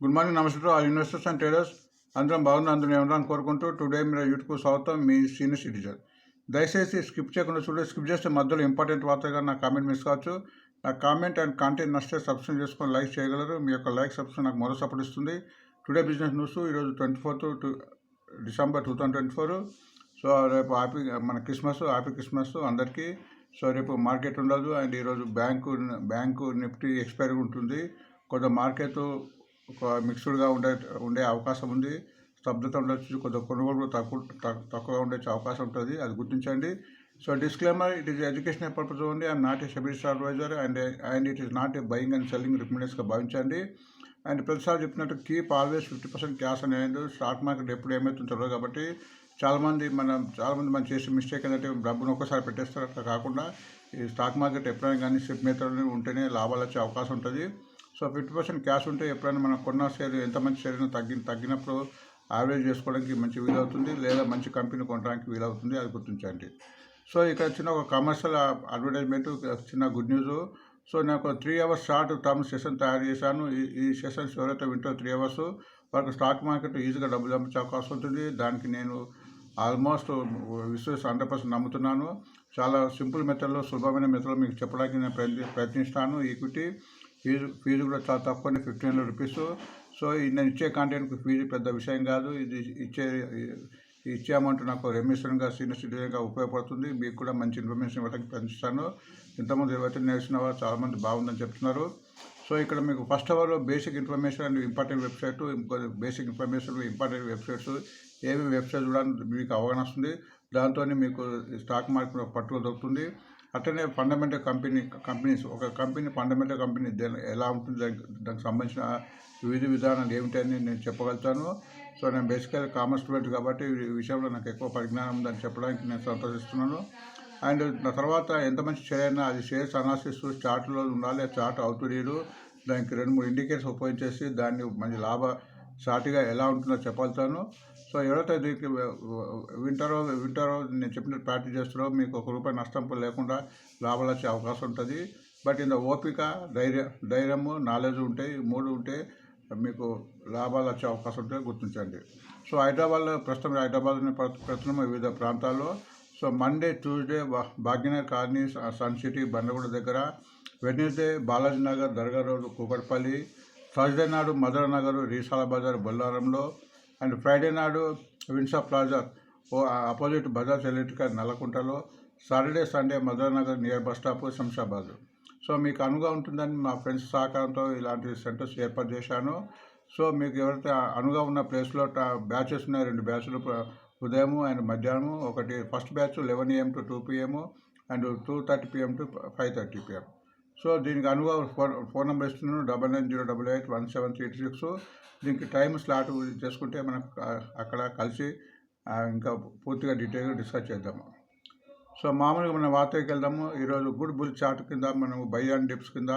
Good morning, నమస్తే to all investors and traders. అందరం బాగున్నారు, అందరం ఏమన్నా కోరుకుంటూ టుడే మీరు యూట్యూబ్ స్వాగతం. మీ సీనియర్ సిటిజన్. దయచేసి స్కిప్ చేయకుండా చూడండి. స్కిప్ చేస్తే మధ్యలో ఇంపార్టెంట్ వార్తగా నా కామెంట్ మిస్ కావచ్చు. నా కామెంట్ అండ్ కాంటెంట్ నచ్చితే సబ్స్క్రైబ్ చేసుకొని లైక్ చేయగలరు. మీ యొక్క లైక్ సబ్స్క్రైబ్ నాకు మరో సపోర్ట్ ఇస్తుంది. టుడే బిజినెస్ న్యూస్ ఈరోజు 24 డిసెంబర్ 2024. సో రేపు మన హ్యాపీ క్రిస్మస్ అందరికీ. సో రేపు మార్కెట్ ఉండదు అండ్ ఈరోజు బ్యాంకు నిఫ్టీ ఎక్స్పైరీ ఉంటుంది. కొంత మార్కెట్ ఒక మిక్స్డ్గా ఉండే అవకాశం ఉంది. స్తబ్దత ఉండొచ్చు, కొంత కొనుగోలు తక్కువగా ఉండే అవకాశం ఉంటుంది, అది గుర్తించండి. So disclaimer, it is educational purpose only. I'm not a సెబిలిటీ advisor and it is not a buying and selling రికమెండేషన్గా భావించండి. అండ్ ప్రతిసారి చెప్పినట్టు కీప్ ఆల్వేస్ 50% క్యాష్ అనేది. స్టాక్ మార్కెట్ ఎప్పుడు ఏమవుతుందో తెలియదు కాబట్టి చాలామంది మనం చేసే మిస్టేక్ ఏంటంటే డబ్బును ఒక్కసారి పెట్టేస్తారు. అట్లా కాకుండా ఈ స్టాక్ మార్కెట్ ఎప్పుడైనా కానీ స్లిప్ మెథడ్ ఉంటేనే లాభాలు వచ్చే అవకాశం ఉంటుంది. సో 50% క్యాష్ ఉంటే ఎప్పుడైనా మనం కొన్న షేర్ ఎంత మంచి షేర్ తగ్గినప్పుడు యావరేజ్ చేసుకోవడానికి మంచి వీలవుతుంది, లేదా మంచి కంపెనీ కొనడానికి వీలవుతుంది, అది గుర్తించండి. సో ఇక్కడ చిన్న ఒక కమర్షియల్ అడ్వర్టైజ్మెంట్, చిన్న గుడ్ న్యూస్. సో నేను 3 hours షార్ట్ టర్మ్ సెషన్ తయారు చేశాను. ఈ సెషన్స్ ఎవరైతే వింటారో 3 hours వాళ్ళకి స్టాక్ మార్కెట్ ఈజీగా డబ్బులు పంపించే అవకాశం ఉంటుంది. దానికి నేను ఆల్మోస్ట్ 100% నమ్ముతున్నాను. చాలా సింపుల్ మెథడ్లో, సులభమైన మెథడ్లో మీకు చెప్పడానికి నేను ప్రయత్నిస్తాను. ఈక్విటీ ఫీజు కూడా చాలా తక్కువనే, 1500 రూపీస్. సో నేను ఇచ్చే కాంటెంట్కి ఫీజు పెద్ద విషయం కాదు. ఇది ఇచ్చే అమౌంట్ నాకు రెమ్యూనరేషన్గా, సీనియర్ సిటిజన్గా ఉపయోగపడుతుంది. మీకు కూడా మంచి ఇన్ఫర్మేషన్ ఇవ్వడానికి ప్రయత్నిస్తాను. ఇంతకుముందు ఎవరైతే నేర్చిన వారు చాలామంది బాగుందని చెప్తున్నారు. సో ఇక్కడ మీకు ఫస్ట్ అవర్లో basic information and important website, basic information important websites, ఏమి వెబ్సైట్ కూడా మీకు అవగాహన వస్తుంది. దాంతో మీకు స్టాక్ మార్కెట్ పట్టుదల దొరుకుతుంది. అట్లనే ఫండమెంటల్ కంపెనీస్, ఒక ఫండమెంటల్ కంపెనీ ఎలా ఉంటుంది, దానికి సంబంధించిన వివిధ విధానాలు ఏమిటని నేను చెప్పగలుగుతాను. సో నేను బేసికల్గా కామర్స్ స్టూడెంట్ కాబట్టి ఈ విషయంలో నాకు ఎక్కువ పరిజ్ఞానం ఉందని చెప్పడానికి నేను సంతోషిస్తున్నాను. అండ్ నా తర్వాత ఎంత మంచి షేర్ అయినా అది షేర్స్ అనాలిసిస్ చార్ట్లో ఉండాలి. చార్ట్ అవుతురీరు దానికి 2-3 ఇండికేటర్స్ ఉపయోగించేసి దాన్ని మంచి సాటిగా ఎలా ఉంటుందో చెప్పగలుగుతాను. సో ఎవరైతే దీనికి వింటారో నేను చెప్పినట్టు ప్రాక్టీస్ చేస్తారో మీకు ₹1 నష్టం లేకుండా లాభాలు వచ్చే అవకాశం ఉంటుంది. బట్ ఇంత ఓపిక, ధైర్యము, నాలెడ్జ్ ఉంటాయి. 3 ఉంటే మీకు లాభాలు వచ్చే అవకాశం ఉంటుంది, గుర్తించండి. సో హైదరాబాద్లోని ప్రస్తుతం వివిధ ప్రాంతాల్లో. So Monday, Tuesday Bhagyanagar colony, Sun City Bandaguda దగ్గర, Wednesday Balaji Nagar, Dargah road, Kukatpally, Thursday నాడు మదర్ నగర్, రీసాల బజార్, బొల్లారంలో, అండ్ ఫ్రైడే నాడు Vinsa plaza opposite Bajaj electrical నల్లకుంటలో, Saturday Sunday mother Nagar near bus stop Shamshabad. So మీకు అనువుగా ఉంటుందని మా ఫ్రెండ్స్ సహకారంతో ఇలాంటి సెంటర్స్ ఏర్పాటు చేశాను. సో మీకు ఎవరైతే అనువుగా ఉన్న ప్లేస్లో బ్యాచెస్ ఉన్నాయి, 2 బ్యాచ్లు, ఉదయం అండ్ మధ్యాహ్నం. ఒకటి first batch 11 AM to 2 PM and 2:30 PM to 5:30 PM. So దీనికి అనువుగా ఫోన్ నెంబర్ ఇస్తున్నాను, 9908817336. దీనికి టైం స్లాట్ చేసుకుంటే మనకు అక్కడ కలిసి ఇంకా పూర్తిగా డీటెయిల్గా డిస్కస్ చేద్దాము. సో మామూలుగా మనం వార్తకి వెళ్దాము. ఈరోజు గుడ్ బుల్ చార్ట్ కింద మనం బై అండ్ డిప్స్ కింద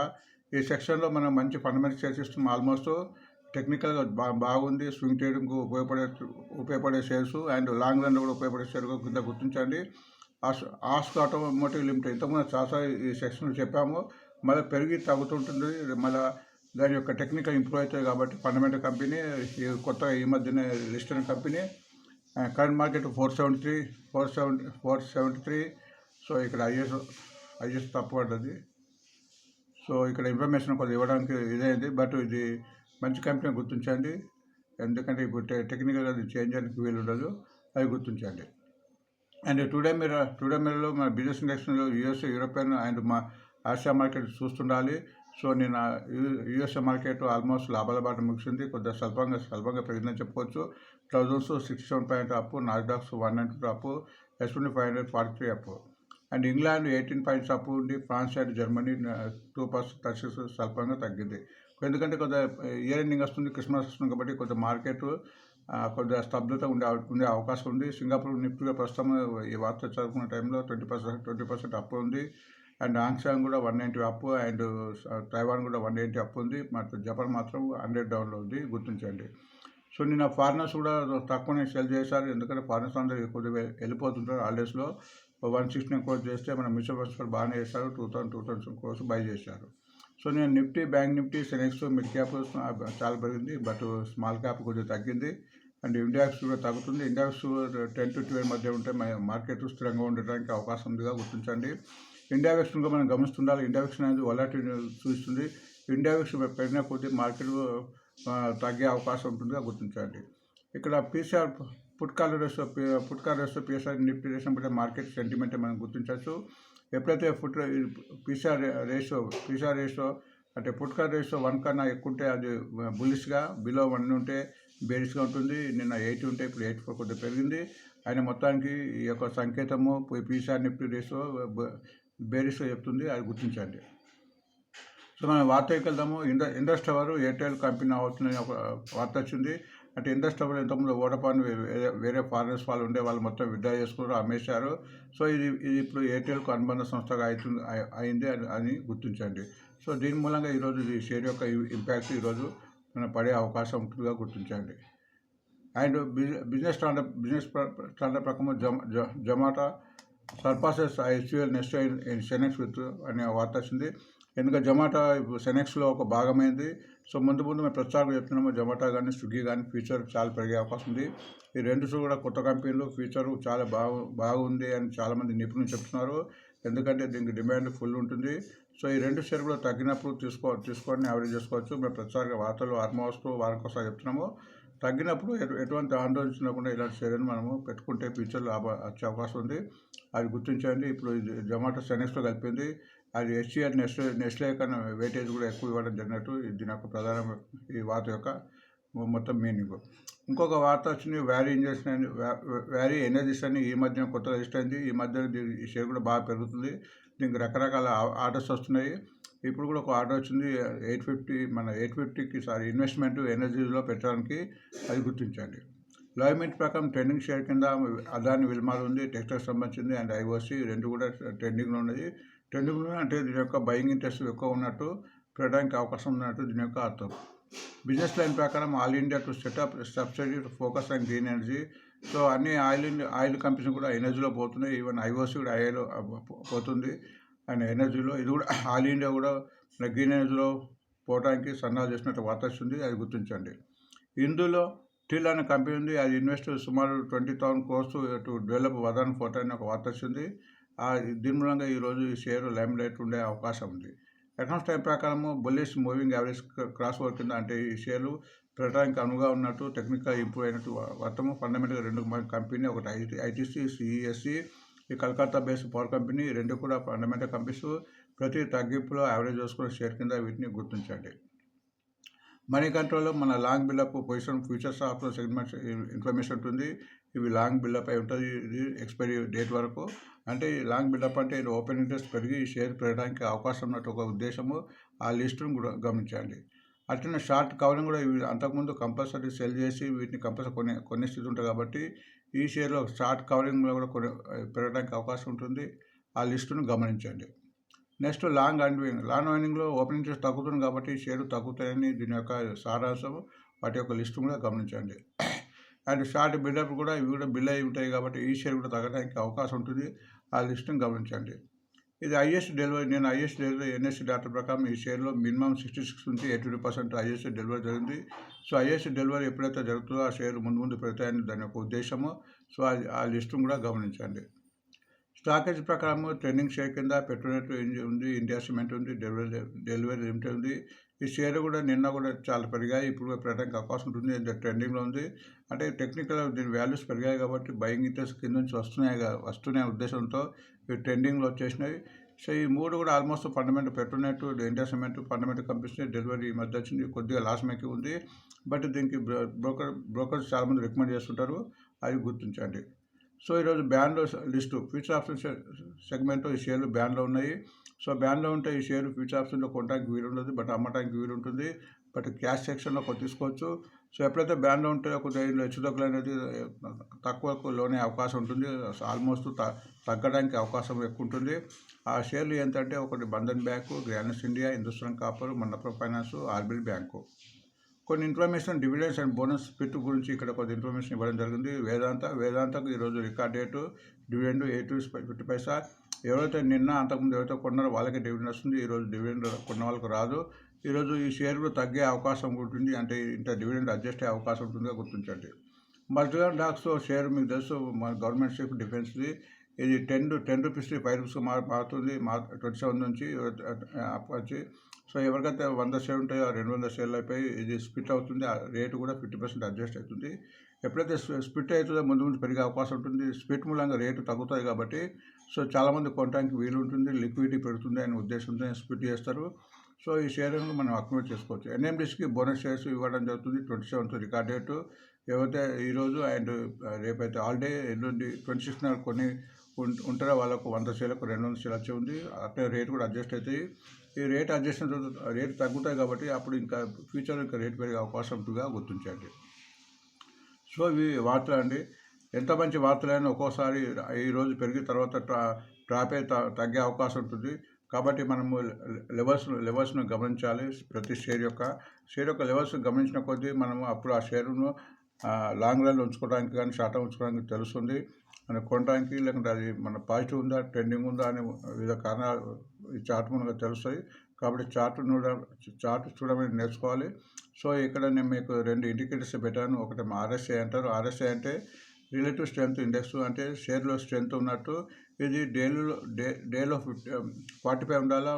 ఈ సెక్షన్లో మనం మంచి ఫండమెంటల్ షేర్స్ ఇస్తున్నాం. ఆల్మోస్ట్ టెక్నికల్గా బాగుంది. స్వింగ్ ట్రేడింగ్కు ఉపయోగపడే షేర్స్ అండ్ లాంగ్ రన్లో కూడా ఉపయోగపడే షేర్ కింద గుర్తించండి. ఆస్క్ ఆటోమోటివ్ లిమిటెడ్ ఇంతకుముందు చాలా ఈ సెక్షన్లో చెప్పాము. మళ్ళీ పెరిగి తగ్గుతుంటుంది, మళ్ళీ దాని యొక్క టెక్నికల్ ఇంప్రూవ్ అవుతుంది కాబట్టి ఫండమెంటల్ కంపెనీ, కొత్తగా ఈ మధ్యనే లిస్ట్ అయిన కంపెనీ. Current market 473. సో ఇక్కడ ఐఎస్ తప్పు పడ్డది. సో ఇక్కడ ఇన్ఫర్మేషన్ కొంచెం ఇవ్వడానికి ఇదైంది, బట్ ఇది మంచి కంపెనీ గుర్తించండి. ఎందుకంటే ఇప్పుడు టెక్నికల్గా అది చేంజ్ చేయడానికి వీలు ఉండదు, అది గుర్తించండి. అండ్ టుడే మీరలో మన బిజినెస్ ఇండెక్స్లో యూఎస్ఏ, యూరోపియన్ అండ్ మా ఆసియా మార్కెట్ చూస్తుండాలి. సో నేను యూఎస్ఏ మార్కెట్ ఆల్మోస్ట్ లాభాల బాట ముగిసింది. కొద్దిగా స్వల్పంగా పెరిగిందని చెప్పుకోవచ్చు. Thousands 67 point up, Nasdaq's 192 up, S&P 543 up. And England 18 points up ఉంది. ఫ్రాన్స్ అండ్ జర్మనీ 2% స్వల్పంగా తగ్గింది. ఎందుకంటే కొద్దిగా ఇయర్ ఎండింగ్ వస్తుంది, క్రిస్మస్ వస్తుంది కాబట్టి కొద్దిగా మార్కెట్ కొద్దిగా స్తబ్దత ఉండే అవకాశం ఉంది. సింగపూర్ నిఫ్టీగా ప్రస్తుతం ఈ వార్త చదువుకున్న టైంలో 20% అప్ ఉంది. అండ్ హాంకాంగ్ కూడా 190 అప్ అండ్ తైవాన్ కూడా 180 అప్ ఉంది. మరి జపాన్ మాత్రం 100 డౌన్లో ఉంది, గుర్తించండి. సో నిన్న ఫారినర్స్ కూడా తక్కువనే సెల్ చేశారు. ఎందుకంటే ఫారినర్స్ అందరూ కొద్దిగా వెళ్ళిపోతుంటారు హాలిడేస్లో. 116 crores చేస్తే మన మ్యూచువల్ ఫండ్స్ బాగానే చేశారు. 2000 crores బై చేశారు. సో నేను Nifty, bank Nifty, Sensex, mid cap చాలా పెరిగింది, బట్ స్మాల్ క్యాప్ కొద్దిగా తగ్గింది. అండ్ ఇండెక్స్ కూడా తగ్గుతుంది. ఇండెక్స్ 10 to 12 మధ్య ఉంటే మార్కెట్ స్థిరంగా ఉండడానికి అవకాశం ఉందిగా గుర్తించండి. ఇండెక్స్ ఇంకా మనం గమనిస్తుండాలి. ఇండెక్స్ అనేది వొలటిలిటీ చూస్తుంది. ఇండెక్స్ పెరిగిన కొద్దీ మార్కెట్ తగ్గే అవకాశం ఉంటుందిగా గుర్తించండి. ఇక్కడ PCR put call ratio PSR Nifty ratio బట్టి మార్కెట్ సెంటిమెంట్ మనం గుర్తించవచ్చు. ఎప్పుడైతే పీసీఆర్ రేషియో అంటే పుట్ కాల్ రేషియో 1 కన్నా ఎక్కువ ఉంటే అది బుల్లిష్గా, బిలో 1 ఉంటే బేరిష్గా ఉంటుంది. నిన్న 8 ఉంటే ఇప్పుడు 84 కొద్దిగా పెరిగింది. ఆయన మొత్తానికి ఈ యొక్క సంకేతము పీసీఆర్ నిఫ్టీ రేషియో బేరిష్గా చెప్తుంది, అది గుర్తించండి. సో మనం వార్తకి వెళ్దాము. ఇండస్ టవర్ ఎయిర్టెల్ కంపెనీ అవుతుందని ఒక వార్త వచ్చింది. అంటే ఇండస్ టవర్ ఇంతకుముందు వోడాఫోన్ వేరే ఫారినర్స్ వాళ్ళు ఉండే వాళ్ళు మొత్తం విత్డ్రా చేసుకున్నారు, అమ్మేశారు. సో ఇది ఇప్పుడు ఎయిర్టెల్కు అనుబంధ సంస్థగా అయింది అని గుర్తించండి. సో దీని మూలంగా ఈరోజు ఈ షేర్ యొక్క ఇంపాక్ట్ ఈరోజు మనం పడే అవకాశం ఉంటుందిగా గుర్తించండి. అండ్ బిజినెస్ స్టాండర్డ్ ప్రకారం Zomato surpasses HUL next in Sensex with అనే వార్త వచ్చింది. ఎందుకంటే జొమాటో సెనెక్స్లో ఒక భాగమైంది. సో ముందు మేము ప్రచారం చెప్తున్నాము, జొమాటో కానీ స్విగ్గీ కానీ ఫ్యూచర్ చాలా పెరిగే అవకాశం ఉంది. ఈ రెండు కూడా కొత్త కంపెనీలు, ఫ్యూచర్ చాలా బాగుంది అని చాలామంది నిపుణులు చెప్తున్నారు. ఎందుకంటే దీనికి డిమాండ్ ఫుల్ ఉంటుంది. సో ఈ రెండు షేర్ కూడా తగ్గినప్పుడు తీసుకొని యావరేజ్ చేసుకోవచ్చు. మేము ప్రచారంగా వార్తలు ఆల్మోస్ట్ వారికోసారి చెప్తున్నాము. తగ్గినప్పుడు ఎటువంటి ఆందోళించకుండా ఇలాంటి షేర్ని మనము పెట్టుకుంటే ఫ్యూచర్లో వచ్చే అవకాశం ఉంది, అది గుర్తించండి. ఇప్పుడు జొమాటో సెనెక్స్లో కలిపింది, అది HUL నెస్లే కన్నా వెయిటేజ్ కూడా ఎక్కువ ఇవ్వడం జరిగినట్టు దీని యొక్క ప్రధాన ఈ వార్త యొక్క మొత్తం మీనింగ్. ఇంకొక వార్త వచ్చింది, వ్యారీ ఎనర్జీస్ అని ఈ మధ్యన కొత్తగా లిస్ట్ అయింది. ఈ మధ్యన ఈ షేర్ కూడా బాగా పెరుగుతుంది. దీనికి రకరకాల ఆర్డర్స్ వస్తున్నాయి. ఇప్పుడు కూడా ఒక ఆర్డర్ వచ్చింది 850కి ఇన్వెస్ట్మెంట్ ఎనర్జీలో పెట్టడానికి, అది గుర్తించండి. లైవ్ మింట్ ప్రకారం ట్రెండింగ్ షేర్ కింద అదాని విల్మార్ ఉంది, టెక్స్టైల్స్ సంబంధించింది, అండ్ IOC రెండు కూడా ట్రెండింగ్లో ఉన్నది. ట్రెండింగ్లో అంటే దీని యొక్క బయింగ్ ఇంట్రెస్ట్ ఎక్కువ ఉన్నట్టు, పెట్టడానికి అవకాశం ఉన్నట్టు దీని యొక్క అర్థం. బిజినెస్ లైన్ ప్రకారం all India to set up subsidy to focus on green energy. So అన్ని ఆయిల్ కంపెనీస్ కూడా ఎనర్జీలో పోతున్నాయి. ఈవెన్ IOC కూడా ఆయిల్ పోతుంది అండ్ ఎనర్జీలో. ఇది కూడా ఆల్ ఇండియా కూడా గ్రీన్ ఎనర్జీలో పోవడానికి సన్నాహాలు చేసినట్టు వార్త వస్తుంది, అది గుర్తించండి. ఇందులో టిల్ అనే కంపెనీ ఉంది, అది ఇన్వెస్ట్ సుమారు 20,000 crores టు డెవలప్ వదాన్ ఫోటో అని ఒక వార్త వచ్చింది. దీని మూలంగా ఈరోజు ఈ షేర్ లైమ్ లైట్ ఉండే అవకాశం ఉంది. అకౌంట్స్ టైం ప్రకారము bullish moving average cross over కింద, అంటే ఈ షేర్లు పెట్టడానికి అనువుగా ఉన్నట్టు, టెక్నికల్ ఇంప్రూవ్ అయినట్టు వర్తము. ఫండమెంటల్గా రెండు కంపెనీ, ఒకటి ITC CESC, ఈ కలకత్తా బేస్డ్ పవర్ కంపెనీ, రెండు కూడా ఫండమెంటల్ కంపెనీస్. ప్రతి తగ్గింపులో యావరేజ్ చేసుకున్న షేర్ కింద వీటిని గుర్తించండి. మనీ కంట్రోల్లో మన లాంగ్ బిల్డప్ పొజిషన్ ఫ్యూచర్స్ ఆఫ్లో సెగ్మెంట్ ఇన్ఫర్మేషన్ ఉంటుంది. ఇవి లాంగ్ బిల్డప్ అయి ఉంటుంది, ఇది ఎక్స్పైరీ డేట్ వరకు. అంటే ఈ లాంగ్ బిల్డప్ అంటే ఇది ఓపెన్ ఇంట్రెస్ట్ పెరిగి ఈ షేర్ పెరగడానికి అవకాశం ఉన్నట్టు ఒక ఉద్దేశము. ఆ లిస్టును కూడా గమనించండి. అట్లనే షార్ట్ కవరింగ్ కూడా ఇవి అంతకుముందు కంపల్సరీ సెల్ చేసి వీటిని కంపల్సరీ కొన్ని స్థితి ఉంటుంది కాబట్టి ఈ షేర్లో షార్ట్ కవరింగ్లో కూడా పెరగడానికి అవకాశం ఉంటుంది, ఆ లిస్టును గమనించండి. నెక్స్ట్ లాంగ్ వైండింగ్లో ఓపెన్ ఇంట్రెస్ట్ తగ్గుతుంది కాబట్టి షేర్ తగ్గుతాయని దీని యొక్క సారాంశం, వాటి యొక్క లిస్టు కూడా గమనించండి. అండ్ షార్ట్ బిల్డప్ కూడా ఇవి కూడా బిల్ అయి ఉంటాయి కాబట్టి ఈ షేర్ కూడా తగ్గడానికి అవకాశం ఉంటుంది, ఆ లిస్టును గమనించండి. ఇది హైయెస్ట్ డెలివరీ, నేను హైయెస్ట్ డెలివరీ NSE డేటా ప్రకారం ఈ షేర్లో మినిమం 66 నుంచి 82% హైయెస్ట్ డెలివరీ జరిగింది. సో హైయెస్ట్ డెలివరీ ఎప్పుడైతే జరుగుతుందో ఆ షేర్ ముందు పెడతాయని దాని యొక్క ఉద్దేశము. సో ఆ లిస్టును కూడా గమనించండి. స్టాకేజ్ ప్రకారం ట్రెండింగ్ షేర్ కింద పెట్రోనెట్ ఉంది, ఇండియా సిమెంట్ ఉంది, డెలివరీ లిమిటెడ్ ఉంది. ఈ షేర్ కూడా నిన్న కూడా చాలా పెరిగాయి, ఇప్పుడు పెరగడానికి అవకాశం ఉంటుంది, ట్రెండింగ్లో ఉంది. అంటే టెక్నికల్ దీని వాల్యూస్ పెరిగాయి కాబట్టి బయింగ్ ఇంట్రెస్ట్ కింద నుంచి వస్తున్నాయి ఉద్దేశంతో ఇవి ట్రెండింగ్లో వచ్చేసినాయి. సో ఈ మూడు కూడా almost fundamental Petronet, India cement fundamental companies delivery ఈ మధ్య వచ్చింది, కొద్దిగా లాస్ మేకింగ్ ఉంది. బట్ దీనికి బ్రోకర్స్ చాలామంది రికమెండ్ చేస్తుంటారు, అది గుర్తించండి. సో ఈరోజు బ్యాన్లో లిస్టు ఫ్యూచర్ ఆప్షన్ సెగ్మెంట్లో ఈ షేర్లు బ్యాన్లో ఉన్నాయి. సో బ్యాన్లో ఉంటే ఈ షేర్ ఫ్యూచర్ ఆప్షన్లో కొనడానికి వీలు ఉండదు, బట్ అమ్మటానికి వీలు ఉంటుంది. బట్ క్యాష్ సెక్షన్లో తీసుకోవచ్చు. సో ఎప్పుడైతే బ్యాన్లో ఉంటే కొద్దిగా హెచ్చుతగ్గులు అనేది తక్కువకు లోనే అవకాశం ఉంటుంది, ఆల్మోస్ట్ తగ్గడానికి అవకాశం ఎక్కువ ఉంటుంది. ఆ షేర్లు ఏంటంటే ఒకటి Bandhan bank, Granites India, Hindustan copper, Manaprabha finance, RBL bank. కొన్ని information dividends and bonus split గురించి ఇక్కడ కొంత ఇన్ఫర్మేషన్ ఇవ్వడం జరిగింది. వేదాంతకు ఈరోజు record date, dividend 8 rupees 50 paisa. ఎవరైతే నిన్న అంతకుముందు ఎవరైతే కొన్నారో వాళ్ళకి డివిడెండ్ వస్తుంది. ఈరోజు డివిడెండ్ కొన్న వాళ్ళకు రాదు. ఈరోజు ఈ షేర్ కూడా తగ్గే అవకాశం ఉంటుంది, అంటే ఇంత డివిడెండ్ అడ్జస్ట్ అయ్యే అవకాశం ఉంటుందిగా గుర్తించండి. మల్టీగ్రామ్ డాక్స్ షేర్ మీకు తెలుసు, మన గవర్నమెంట్ షిప్ డిఫెన్స్ది. ఇది 10 రూపీస్ 5 రూపీస్ మారుతుంది 27 నుంచి వచ్చి. సో ఎవరికైతే 100 షేర్ ఉంటాయో 200 షేర్లు అయిపోయి ఇది స్ప్లిట్ అవుతుంది. ఆ రేటు కూడా 50% అడ్జస్ట్ అవుతుంది. ఎప్పుడైతే స్ప్లిట్ అవుతుందో ముందు ముందు పెరిగే అవకాశం ఉంటుంది. స్ప్లిట్ మూలంగా రేటు తగ్గుతుంది కాబట్టి సో చాలామంది కొనడానికి వీలు ఉంటుంది, లిక్విడిటీ పెరుగుతుంది అనే ఉద్దేశంతో స్ప్లిట్ చేస్తారు. సో ఈ షేర్లను మనం అక్యుములేట్ చేసుకోవచ్చు. ఎన్ఎండిస్కి బోనస్ షేర్స్ ఇవ్వడం జరుగుతుంది. 27th record date. ఎవరైతే ఈరోజు అండ్ రేపైతే హాలిడే, ఎల్లుండి 26th కొన్ని ఉంటారో వాళ్ళకు 100 షేర్లకు 200 షేర్లు వచ్చి ఉంది. అట్లా రేటు కూడా అడ్జస్ట్ అవుతాయి. ఈ రేట్ అడ్జస్ట్ రేటు తగ్గుతాయి కాబట్టి అప్పుడు ఇంకా ఫ్యూచర్ ఇంకా రేటు పెరిగే అవకాశం ఉంటుందిగా గుర్తించండి. సో ఇవి వార్తలు అండి. ఎంత మంచి వార్తలైనా ఒక్కోసారి ఈరోజు పెరిగిన తర్వాత ట్రాపే తగ్గే అవకాశం ఉంటుంది. కాబట్టి మనము లెవెల్స్ను గమనించాలి. ప్రతి షేర్ యొక్క లెవెల్స్ని గమనించిన కొద్దీ మనము అప్పుడు ఆ షేరును లాంగ్ రన్ ఉంచుకోవడానికి కానీ షార్ట్ టర్మ్ ఉంచుకోవడానికి తెలుస్తుంది. మనం కొనడానికి లేకుంటే అది మన పాజిటివ్ ఉందా, ట్రెండింగ్ ఉందా అనే వివిధ కారణాలు ఈ చార్ట్ మనకు తెలుస్తాయి. కాబట్టి చార్ట్ చూడమని నేర్చుకోవాలి. సో ఇక్కడ నేను మీకు 2 ఇండికేటర్స్ పెట్టాను. ఒకటి ఆర్ఎస్ఐ అంటారు. ఆర్ఎస్ఐ అంటే రిలేటివ్ స్ట్రెంత్ ఇండెక్స్, అంటే షేర్లో స్ట్రెంత్ ఉన్నట్టు. ఇది డేలో 45 ఉండాలా,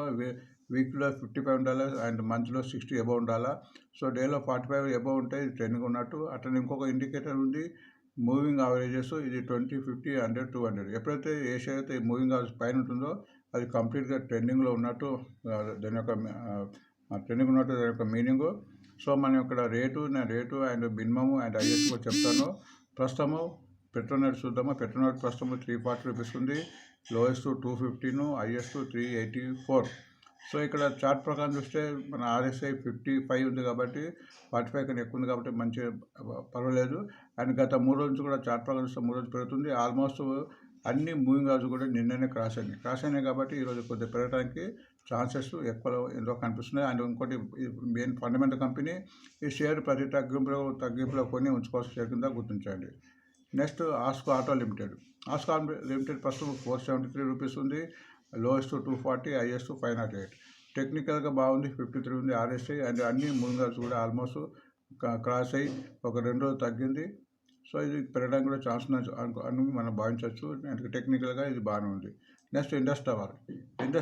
వీక్లో 55 ఉండాలా, అండ్ మంత్లో 60 అబౌవ్ ఉండాలా. సో డేలో 45 అబౌవ్ ఉంటే ఇది ట్రెండింగ్ ఉన్నట్టు. అట్లా ఇంకొక ఇండికేటర్ ఉంది మూవింగ్ యావరేజెస్. ఇది 20, 50, 100, 200. ఎప్పుడైతే ఏ షేర్ అయితే మూవింగ్ యావరేజ్ పైన ఉంటుందో అది కంప్లీట్గా ట్రెండింగ్లో ఉన్నట్టు. దాని యొక్క మీనింగు. సో మనం ఇక్కడ rate and minimum and highest కూడా చెప్తాను. ప్రస్తుతము పెట్రోనైట్ చూద్దాము. పెట్రోనైట్ ప్రస్తుతం 340 రూపీస్ ఉంది. Lowest 215, highest 384. సో ఇక్కడ చార్ట్ ప్రకారం చూస్తే మన ఆర్ఎస్ఐ 55 ఉంది కాబట్టి 45 కన్నా ఎక్కువ ఉంది కాబట్టి మంచి పర్వాలేదు. అండ్ గత 3 రోజుల నుంచి కూడా చార్ట్ ప్రకారం చూస్తే 3 రోజులు పెరుగుతుంది. ఆల్మోస్ట్ అన్ని మూవింగ్ యావరేజ్ కూడా నిన్ననే క్రాస్ అయినాయి కాబట్టి ఈరోజు కొద్దిగా పెరగడానికి ఛాన్సెస్ ఎంతో కనిపిస్తున్నాయి. అండ్ ఇంకోటి మెయిన్ ఫండమెంటల్ కంపెనీ. ఈ షేర్ ప్రతి తగ్గింపులో కొని ఉంచుకోవాల్సిన షేర్ కింద గుర్తించండి. Next ఆస్కో auto limited. ఆస్కో లిమిటెడ్ ప్రస్తుతం 473 రూపీస్ ఉంది. Lowest 240, highest 508. టెక్నికల్గా బాగుంది, 53 ఉంది ఆర్ఎస్ఐ. అండ్ అన్ని మూవింగ్ యావరేజ్ కూడా ఆల్మోస్ట్ క్రాస్ అయ్యి ఒక 2 రోజులు తగ్గింది. సో ఇది పెరగడానికి కూడా ఛాన్స్ అని మనం భావించవచ్చు. అంటే టెక్నికల్గా ఇది బాగానే ఉంది. నెక్స్ట్ ఇండస్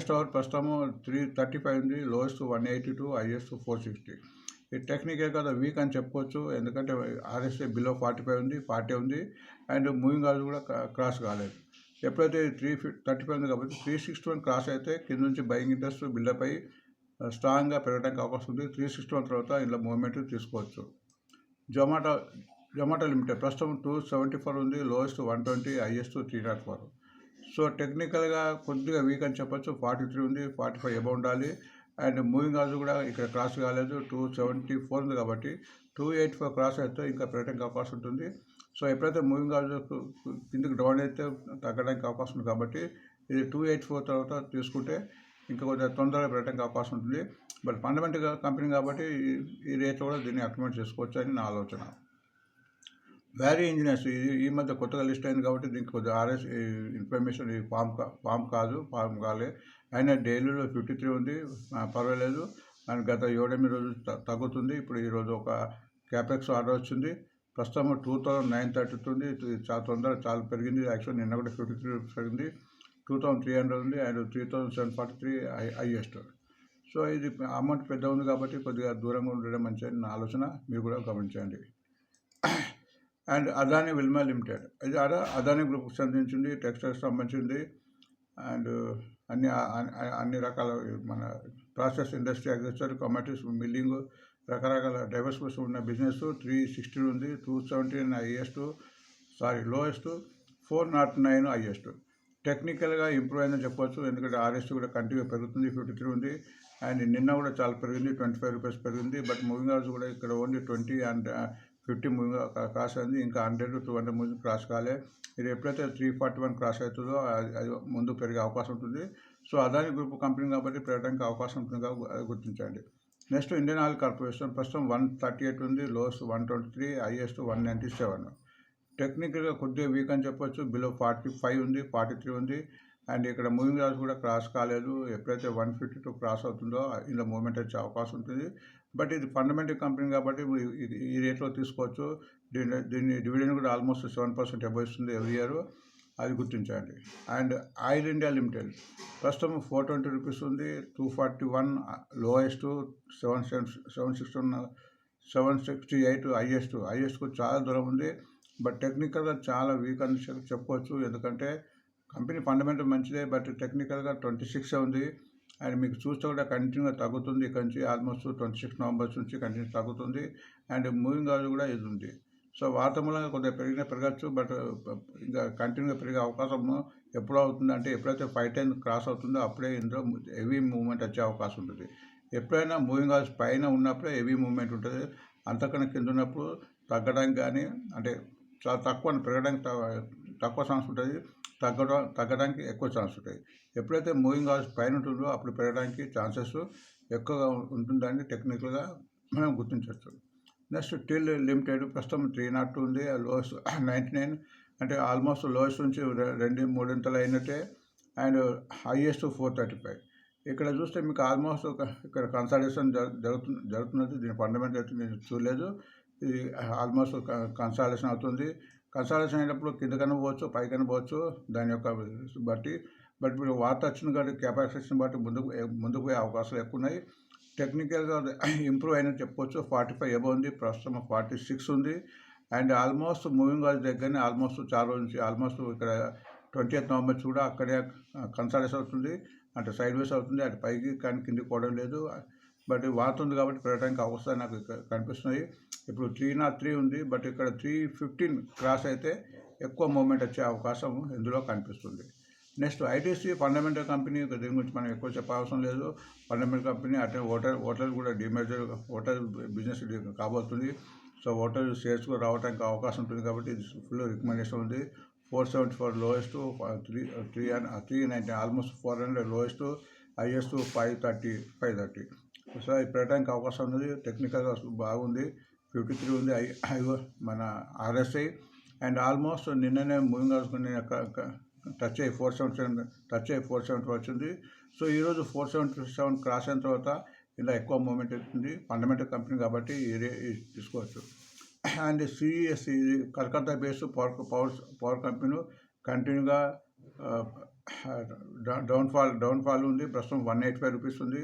టవర్ ప్రస్తుతము 335 ఉంది. Lowest 182, highest 460. ఈ టెక్నికల్గా వీక్ అని చెప్పుకోవచ్చు, ఎందుకంటే ఆర్ఎస్ఐ బిలో 45 ఉంది, 40 ఉంది. అండ్ మూవింగ్ యావరేజ్ కూడా క్రాస్ కాలేదు. ఎప్పుడైతే 335 ఉంది కాబట్టి 361 క్రాస్ అయితే కింద నుంచి బయింగ్ ఇంట్రెస్ట్ బిల్డప్ అయ్యి స్ట్రాంగ్గా పెరగడానికి అవకాశం ఉంది. 361 తర్వాత ఇలా మూవ్మెంట్ తీసుకోవచ్చు. జొమాటో లిమిటెడ్ ప్రస్తుతం 274 ఉంది. Lowest 120, highest 304. సో టెక్నికల్గా కొద్దిగా వీక్ అని చెప్పొచ్చు. 43 ఉంది, 45 అబౌవ్ ఉండాలి. అండ్ మూవింగ్ యావరేజ్ కూడా ఇక్కడ క్రాస్ కాలేదు. 274 ఉంది కాబట్టి 284 క్రాస్ అయితే ఇంకా పెరగడానికి అవకాశం ఉంటుంది. సో ఎప్పుడైతే మూవింగ్ యావరేజ్ కిందకి డౌన్ అయితే తగ్గడానికి అవకాశం ఉంది కాబట్టి ఇది 284 తర్వాత తీసుకుంటే ఇంకా కొద్దిగా తొందరగా పెరగడానికి అవకాశం ఉంటుంది. బట్ ఫండమెంటల్ కంపెనీ కాబట్టి ఈ రేట్లో కూడా దీన్ని అక్యుములేట్ చేసుకోవచ్చు అని నా ఆలోచన. వ్యారీ ఇంజనీర్స్ ఈ మధ్య కొత్తగా లిస్ట్ అయింది కాబట్టి దీనికి కొద్దిగా ఆర్ఎస్ ఇన్ఫర్మేషన్ ఫామ్ కాలే. అయినా డైలీలో 53 ఉంది, పర్వాలేదు. అండ్ గత 7-8 రోజులు తగ్గుతుంది. ఇప్పుడు ఈరోజు ఒక క్యాపెక్స్ ఆర్డర్ వచ్చింది. ప్రస్తుతం 2930 ఉంది. చాలా పెరిగింది. యాక్చువల్ నిన్న కూడా 53 పెరిగింది. 2300 ఉంది అండ్ 3743 హైయెస్ట్. సో ఇది అమౌంట్ పెద్ద ఉంది కాబట్టి కొద్దిగా దూరంగా ఉండడం మంచిదని నా ఆలోచన. మీరు కూడా గమనించండి. And Adani Wilma limited. ఇది అదానీ గ్రూప్కి సంబంధించింది, టెక్స్టైల్స్ సంబంధించింది. అండ్ అన్ని రకాల మన process industry, agriculture, commodities, milling, రకరకాల డైవర్సిఫికేషన్ ఉన్న బిజినెస్. 360 ఉంది. 217 హైయెస్ట్, లోయెస్ట్ 409 హైయెస్ట్. టెక్నికల్గా ఇంప్రూవ్ అయిందని చెప్పవచ్చు, ఎందుకంటే ఆర్ఎస్ కూడా కంటిన్యూ పెరుగుతుంది. 53 ఉంది. అండ్ నిన్న కూడా చాలా పెరిగింది, 25 రూపీస్ పెరిగింది. బట్ మూవింగ్ యావరేజ్ కూడా ఇక్కడ ఓన్లీ 20 అండ్ 50 మూవింగ్ క్రాస్ అయింది. ఇంకా 100 to 200 మూవింగ్ క్రాస్ కాలే. ఇది ఎప్పుడైతే 341 క్రాస్ అవుతుందో అది ముందు పెరిగే అవకాశం ఉంటుంది. సో అదాని గ్రూప్ కంపెనీ కాబట్టి పెరగడానికి అవకాశం ఉంటుంది కాబట్టి గుర్తించండి. నెక్స్ట్ ఇండియన్ ఆయిల్ కార్పొరేషన్ ప్రస్తుతం 138 ఉంది. Lowest 123, highest 197. టెక్నికల్గా కొద్దిగా వీక్ అని చెప్పొచ్చు. బిలో 45 ఉంది, 43 ఉంది. అండ్ ఇక్కడ మూవింగ్ యావరేజ్ కూడా క్రాస్ కాలేదు. ఎప్పుడైతే 152 క్రాస్ అవుతుందో ఇందులో మూవ్మెంట్ వచ్చే అవకాశం ఉంటుంది. బట్ ఇది ఫండమెంటల్ కంపెనీ కాబట్టి ఈ రేట్లో తీసుకోవచ్చు. దీన్ని డివిడెండ్ కూడా ఆల్మోస్ట్ 7% అబోవ్ ఇస్తుంది ఎవ్రీ ఇయర్, అది గుర్తించండి. అండ్ ఆయిల్ ఇండియా లిమిటెడ్ ప్రస్తుతం 420 రూపీస్ ఉంది. 241 లోయెస్ట్, 768 హైయెస్ట్కు చాలా దూరం ఉంది. బట్ టెక్నికల్గా చాలా వీక్ అని చెప్పుకోవచ్చు. ఎందుకంటే కంపెనీ ఫండమెంటల్ మంచిదే, బట్ టెక్నికల్గా 26 ఉంది. అండ్ మీకు చూస్తే కూడా కంటిన్యూగా తగ్గుతుంది. ఇక్కడ నుంచి ఆల్మోస్ట్ 26 నవంబర్ నుంచి కంటిన్యూ తగ్గుతుంది. అండ్ మూవింగ్ యావరేజ్ కూడా ఇది ఉంది. సో వార్త మూలంగా కొద్దిగా పెరగచ్చు, బట్ ఇంకా కంటిన్యూగా పెరిగే అవకాశం ఎప్పుడు అవుతుందంటే ఎప్పుడైతే 510 క్రాస్ అవుతుందో అప్పుడే ఇందులో హెవీ మూవ్మెంట్ వచ్చే అవకాశం ఉంటుంది. ఎప్పుడైనా మూవింగ్ యావరేజ్ పైన ఉన్నప్పుడే హెవీ మూవ్మెంట్ ఉంటుంది. అంతకన్నా కింద ఉన్నప్పుడు తగ్గడానికి కానీ అంటే చాలా తక్కువ, పెరగడానికి తక్కువ ఛాన్స్ ఉంటుంది, తగ్గడానికి ఎక్కువ ఛాన్స్ ఉంటుంది. ఎప్పుడైతే మూవింగ్ యావరేజ్ పైన ఉంటుందో అప్పుడు పెరగడానికి ఛాన్సెస్ ఎక్కువగా ఉంటుందని టెక్నికల్గా మనం గుర్తించవచ్చు. నెక్స్ట్ టిల్ లిమిటెడ్ ప్రస్తుతం 302 ఉంది. లోయెస్ట్ 99, అంటే ఆల్మోస్ట్ లోయెస్ట్ నుంచి 2-3 అయినట్టే. And highest 435. ఇక్కడ చూస్తే మీకు ఆల్మోస్ట్ ఇక్కడ కన్సాలిడేషన్ జరుగుతున్నది. దీని ఫండమెంటల్ అయితే నేను చూడలేదు. ఇది ఆల్మోస్ట్ కన్సాలిడేషన్ అవుతుంది. కన్సాలిడేషన్ అయినప్పుడు కిందకన్నా పోవచ్చు, పైకన్నా పోవచ్చు, దాని యొక్క బట్టి. బట్ ఇప్పుడు వార్త వచ్చిన కాబట్టి కెపాసిటీని బట్టి ముందుకు పోయే అవకాశాలు ఎక్కువ ఉన్నాయి. టెక్నికల్గా ఇంప్రూవ్ అయినట్టు చెప్పుకోవచ్చు. 45 అబోవ్ ఉంది, ప్రస్తుతం 46 ఉంది. అండ్ ఆల్మోస్ట్ మూవింగ్ యావరేజ్ దగ్గరనే ఆల్మోస్ట్ చాలా రోజుల నుంచి ఆల్మోస్ట్ ఇక్కడ 20th నవంబర్ కూడా అక్కడే కన్సాలిడేషన్ అవుతుంది, అంటే సైడ్ వేస్ అవుతుంది. అటు పైకి కానీ కిందికి పోవడం లేదు. బట్ వార్త ఉంది కాబట్టి పెరగడానికి అవకాశాలు నాకు కనిపిస్తున్నాయి. ఇప్పుడు 303 ఉంది, బట్ ఇక్కడ 315 క్రాస్ అయితే ఎక్కువ మూవ్మెంట్ వచ్చే అవకాశం ఇందులో కనిపిస్తుంది. నెక్స్ట్ ఐటీసీ ఫండమెంటల్ కంపెనీ, దీని గురించి మనం ఎక్కువ చెప్పవసరం లేదు. ఫండమెంటల్ కంపెనీ అంటే హోటల్ కూడా డిమేజర్ హోటల్ బిజినెస్ కాబోతుంది. సో హోటల్ షేర్స్ కూడా రావడానికి అవకాశం ఉంటుంది కాబట్టి ఇది ఫుల్ రికమెండేషన్ ఉంది. 474 lowest, 390 almost 400 lowest, highest 530. So ఇది పెట్టడానికి అవకాశం ఉంది. టెక్నికల్గా బాగుంది. 53 ఉంది మన RSI. అండ్ ఆల్మోస్ట్ నిన్ననే మూవింగ్ యావరేజ్ టచ్ అయ్యి 470 వచ్చింది. సో ఈరోజు 477 క్రాస్ అయిన తర్వాత ఇలా ఎక్కువ మూవ్మెంట్ అవుతుంది. ఫండమెంటల్ కంపెనీ కాబట్టి తీసుకోవచ్చు. And CESC Calcutta based power company కంటిన్యూగా డౌన్ఫాల్ ఉంది. ప్రస్తుతం 185 రూపీస్ ఉంది.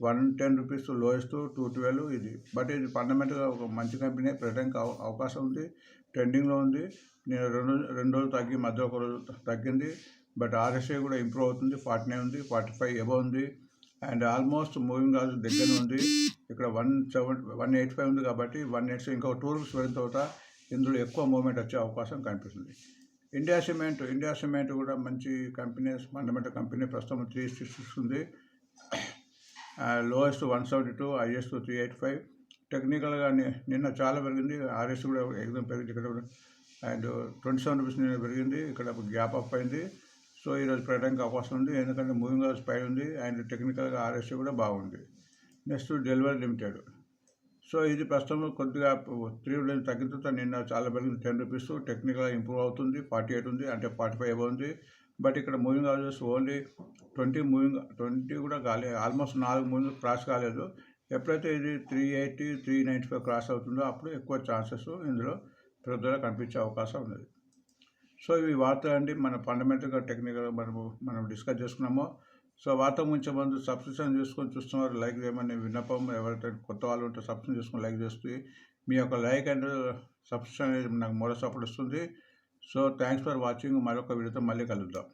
110 రూపీస్ లోయెస్ట్, 212 ఇది. బట్ ఇది ఫండమెంటల్గా ఒక మంచి కంపెనీ, పెట్టడానికి అవకాశం ఉంది. ట్రెండింగ్లో ఉంది. నేను రెండు రోజులు తగ్గి మధ్య ఒక రోజు తగ్గింది. బట్ RSI కూడా ఇంప్రూవ్ అవుతుంది. 49 ఉంది, 45 అబోవ్ ఉంది. అండ్ ఆల్మోస్ట్ మూవింగ్ యావరేజ్ దగ్గర ఉంది. ఇక్కడ 185 ఉంది కాబట్టి 180 ఇంకా 2 రూపీస్ వెళ్ళిన తర్వాత ఇందులో ఎక్కువ మూవ్మెంట్ వచ్చే అవకాశం కనిపిస్తుంది. ఇండియా సిమెంట్ కూడా మంచి కంపెనీ, ఫండమెంటల్ కంపెనీ. ప్రస్తుతం 366 ఉంది. Lowest 172, highest 385. టెక్నికల్గా నిన్న చాలా పెరిగింది. RSI కూడా ఎగ్జామ్ పెరిగింది ఇక్కడ. అండ్ 27 రూపీస్ నిన్న పెరిగింది. ఇక్కడ గ్యాప్ అప్ అయింది. సో ఈరోజు పెరగడానికి అవకాశం ఉంది, ఎందుకంటే మూవింగ్ యావరేజ్ పై ఉంది. అండ్ టెక్నికల్గా RSI కూడా బాగుంది. Next delivery limited. సో ఇది ప్రస్తుతం కొద్దిగా 3 డేస్ తగ్గిన తర్వాత నిన్న చాలా పెరిగింది, 10 రూపీస్. టెక్నికల్గా ఇంప్రూవ్ అవుతుంది. 48 ఉంది, అంటే 45 అబోవ్ ఉంది. బట్ ఇక్కడ మూవింగ్ యావరేజెస్ ఓన్లీ 20 కూడా కాలేదు. ఆల్మోస్ట్ 4 మూవింగ్ క్రాస్ కాలేదు. ఎప్పుడైతే ఇది 380, 395 క్రాస్ అవుతుందో అప్పుడు ఎక్కువ ఛాన్సెస్ ఇందులో పెరుగుదల కనిపించే అవకాశం ఉన్నది. సో ఇవి వార్త అండి. మన ఫండమెంటల్గా టెక్నికల్గా మనం డిస్కస్ చేసుకున్నాము. సో వార్త ముంచే ముందు సబ్స్క్రిప్షన్ చేసుకొని చూస్తున్నారు, లైక్ చేయమని విన్నపం. ఎవరైతే కొత్త వాళ్ళు ఉంటే సబ్స్క్రిప్షన్ చేసుకొని లైక్ చేస్తే మీ యొక్క లైక్ అండ్ సబ్స్క్రిప్షన్ అనేది నాకు మరో సపోర్ట్ ఇస్తుంది. So thanks for watching. మరొక వీడియోతో మళ్ళీ కలుద్దాం.